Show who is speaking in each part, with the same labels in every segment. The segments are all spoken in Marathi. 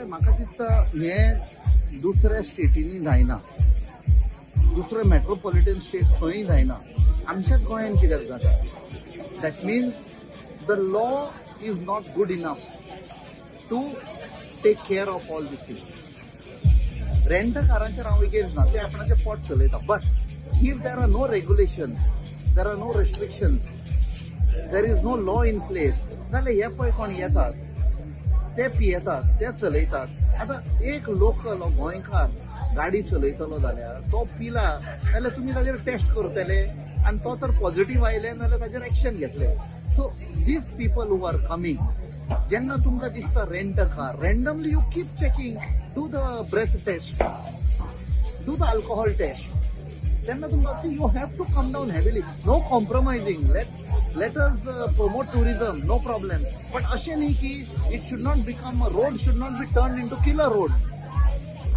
Speaker 1: पळय म्हाका दिसता हे दुसऱ्या स्टेटींनी जायना, दुसरे मेट्रोपॉलिटन स्टेट खंय जायना, आमच्याच गोंयांत कित्याक जाता. That means the law is not good enough to take care of all these things. Rent कारांचेर हांव एगेन्स्ट ना, ते आपणाचें पोट चलयता. But if there are no regulation, there are no restrictions, there is no law in place, जाल्यार हे पळय कोण येतात ते पियेतात, ते चलयतात. आता एक लोकल गोंयकार गाडी चलयतलो जाल्यार तो पिला जाल्यार तुमी ताजेर टेस्ट करतले आनी तो तर पॉझिटिव्ह आयले जाल्यार ताजेर एक्शन घेतले. So these people who are coming, जेन्ना तुमकां दिसता rent a car, randomly you keep checking, do the breath test, do the alcohol test. तेन्ना तुमकां you have to come down heavily. No compromising. Let us promote tourism, no problem. But अशें न्ही की it should not become a road, should not be turned into killer road.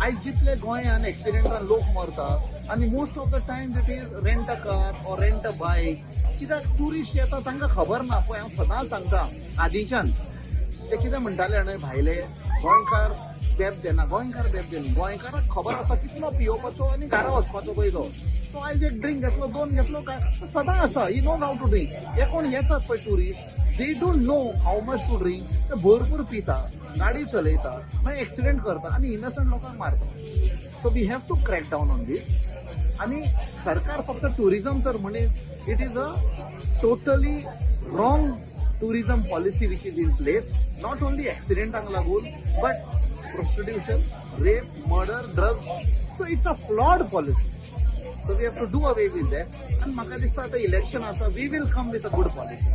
Speaker 1: आयज जितले गोंयान एक्सिडेंटान लोक मरता आनी most of the time it is rent a car और रेंट अ बायक. कित्याक टुरिस्ट येता तांकां खबर ना. पळय हांव सदांच सांगता आदींच्यान ते कितें म्हणटाले जाणा भायले, गोंयकार बेब देना, गोंयकार बेब देना. गोंयकाराक खबर आसा कितलो पियोवपाचो आनी घरा वचपाचो पयलो. तो आयज एक ड्रिंक घेतलो, दोन घेतलो काय सदां आसा. He know how to drink. हे कोण येतात पळय tourist, they don't know how much to drink. ते भरपूर पिता, गाडी चलयता, मागीर एक्सिडेंट करता आनी इनोसंट लोकांक मारता. So we have to crack down on these. आनी सरकार फक्त टुरिझम तर म्हणे, it is a totally wrong tourism policy which is in place. Not only एक्सिडेंटांक लागून but prostitution, rape, murder, drugs. So it's a flawed policy. So we have to do away with that. And म्हाका दिसता आता election asa, we will come with a good policy.